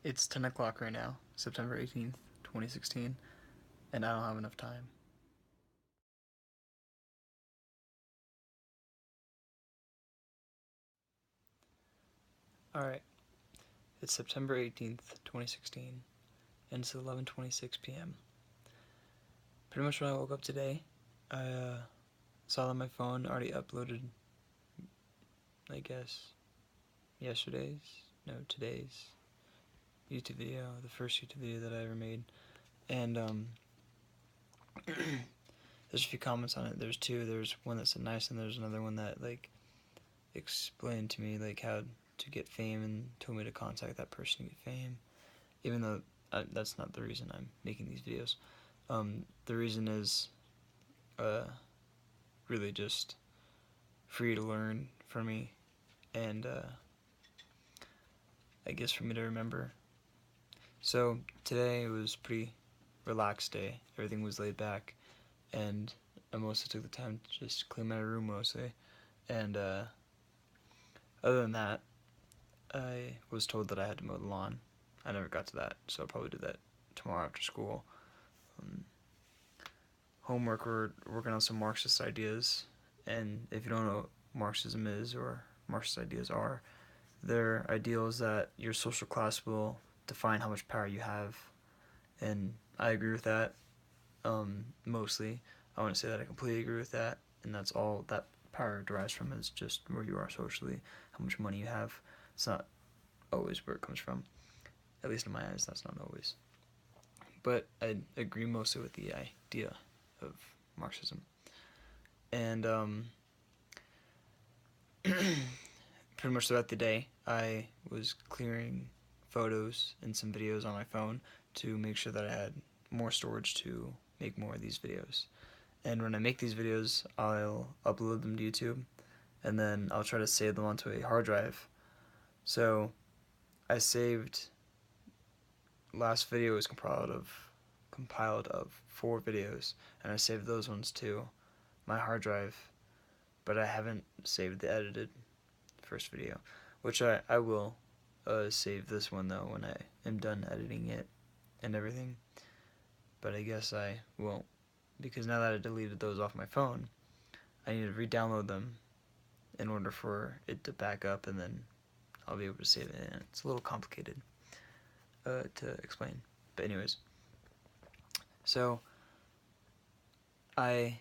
It's 10 o'clock right now, September 18th, 2016, and I don't have enough time. Alright, it's September 18th, 2016, and it's 11:26 p.m. Pretty much when I woke up today, I saw that my phone already uploaded, I guess, today's YouTube video, the first YouTube video that I ever made. And there's a few comments on it. There's two. There's one that said nice, and there's another one that explained to me how to get fame and told me to contact that person to get fame. Even though that's not the reason I'm making these videos. The reason is really just for you to learn from me, and I guess for me to remember. So today was a pretty relaxed day. Everything was laid back, and I mostly took the time to just clean my room mostly. And other than that, I was told that I had to mow the lawn. I never got to that, so I'll probably do that tomorrow after school. Homework, we're working on some Marxist ideas, and if you don't know what Marxism is or Marxist ideas are, they're ideals that your social class will define how much power you have, and I agree with that. Mostly, I wouldn't say that I completely agree with that, and that's all that power derives from is just where you are socially, how much money you have. It's not always where it comes from. At least in my eyes, that's not always. But I agree mostly with the idea of Marxism. And pretty much throughout the day, I was clearing photos and some videos on my phone to make sure that I had more storage to make more of these videos. And when I make these videos, I'll upload them to YouTube, and then I'll try to save them onto a hard drive. So I saved, last video was compiled of 4 videos, and I saved those ones to my hard drive, but I haven't saved the edited first video, which I will save this one though when I am done editing it and everything. But I guess I won't, because now that I deleted those off my phone, I need to re-download them in order for it to back up, and then I'll be able to save it. And it's a little complicated to explain. But anyways, so I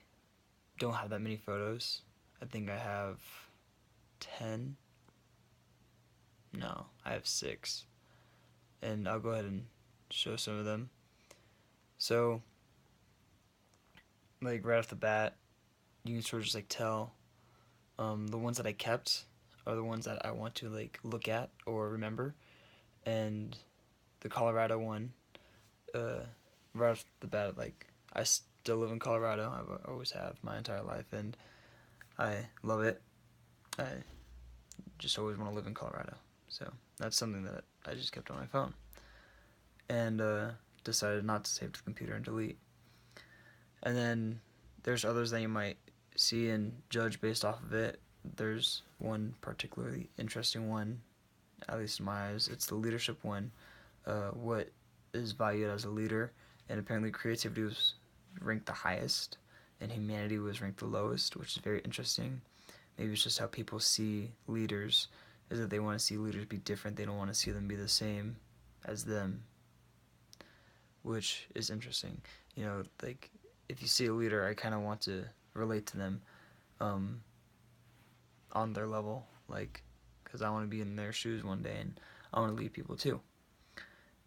don't have that many photos. I think I have 10. No, I have 6. And I'll go ahead and show some of them. So, right off the bat, you can sort of just tell the ones that I kept are the ones that I want to look at or remember. And the Colorado one, right off the bat, I still live in Colorado. I always have my entire life, and I love it. I just always want to live in Colorado. So that's something that I just kept on my phone, and decided not to save to the computer and delete. And then there's others that you might see and judge based off of it. There's one particularly interesting one, at least in my eyes. It's the leadership one. What is valued as a leader, and apparently creativity was ranked the highest, and humanity was ranked the lowest, which is very interesting. Maybe it's just how people see leaders, is that they want to see leaders be different. They don't want to see them be the same as them, which is interesting. If you see a leader, I kind of want to relate to them on their level, because I want to be in their shoes one day, and I want to lead people too.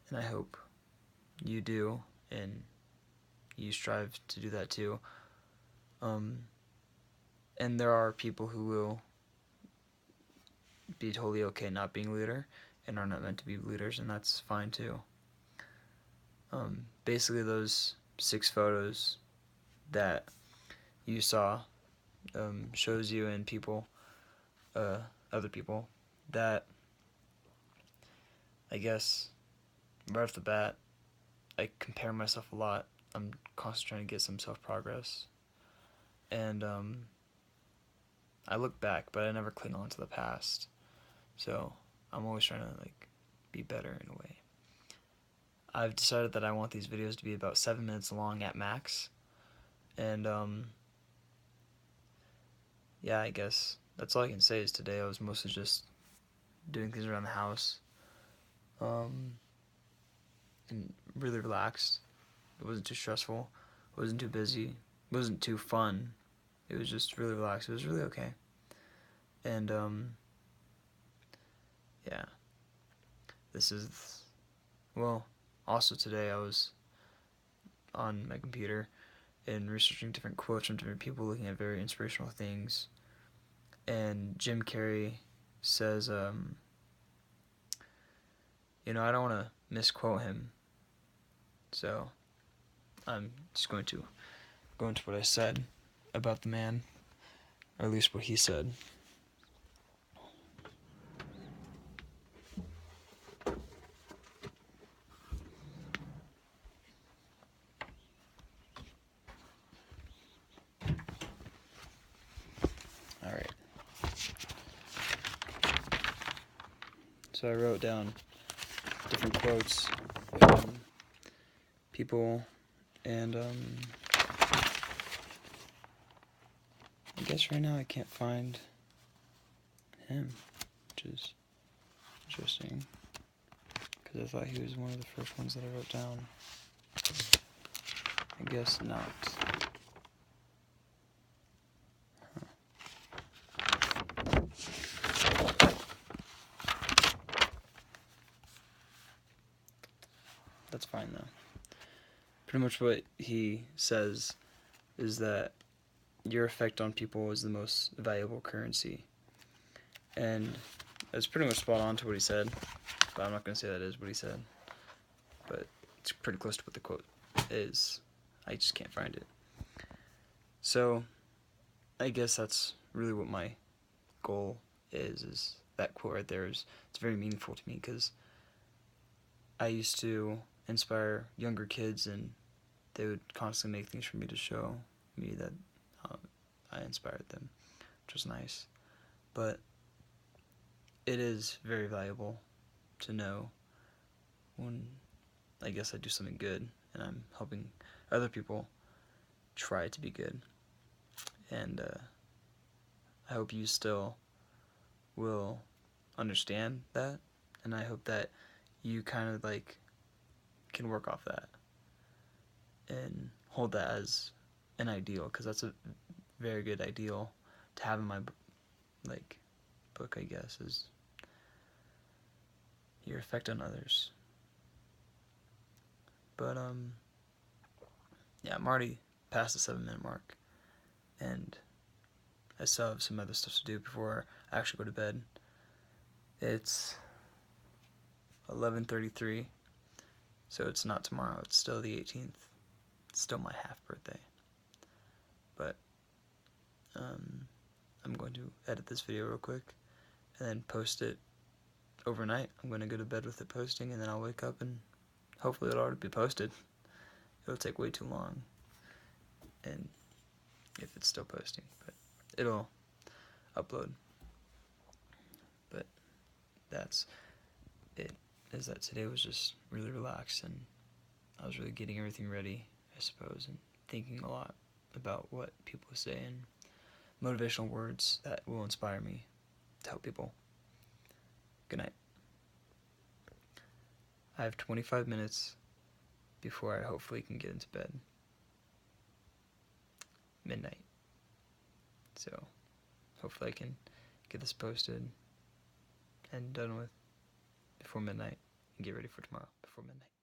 And I hope you do, and you strive to do that too. And there are people who will be totally okay not being a leader and are not meant to be leaders, and that's fine too. Basically, those 6 photos that you saw shows you and other people, that I guess right off the bat, I compare myself a lot. I'm constantly trying to get some self-progress, and I look back, but I never cling on to the past. So I'm always trying to be better in a way. I've decided that I want these videos to be about 7 minutes long at max. And yeah, I guess that's all I can say is today I was mostly just doing things around the house. Um, and really relaxed. It wasn't too stressful. It wasn't too busy. It wasn't too fun. It was just really relaxed. It was really okay. And yeah, this is, well, also today I was on my computer and researching different quotes from different people, looking at very inspirational things. And Jim Carrey says, I don't want to misquote him, so I'm just going to go into what I said about the man, or at least what he said. Alright. So I wrote down different quotes from people, and I guess right now I can't find him, which is interesting, because I thought he was one of the first ones that I wrote down. I guess not. That's fine though. Pretty much what he says is that your effect on people is the most valuable currency. And it's pretty much spot on to what he said, but I'm not going to say that is what he said. But it's pretty close to what the quote is. I just can't find it. So I guess that's really what my goal is that quote right there. It's very meaningful to me, because I used to inspire younger kids, and they would constantly make things for me to show me that I inspired them, which was nice. But it is very valuable to know when, I guess, I do something good and I'm helping other people try to be good. And I hope you still will understand that, and I hope that you kind of like can work off that and hold that as an ideal, because that's a very good ideal to have in my book, I guess, is your effect on others. But yeah, I'm already past the 7-minute mark, and I still have some other stuff to do before I actually go to bed. It's 11:33, so it's not tomorrow, it's still the 18th. It's still my half birthday. But I'm going to edit this video real quick and then post it overnight. I'm going to go to bed with it posting, and then I'll wake up and hopefully it'll already be posted. It'll take way too long, and if it's still posting, but it'll upload. But that's it, is that today was just really relaxed, and I was really getting everything ready, I suppose, and thinking a lot about what people say and motivational words that will inspire me to help people. Good night. I have 25 minutes before I hopefully can get into bed. Midnight. So hopefully I can get this posted and done with before midnight and get ready for tomorrow before midnight.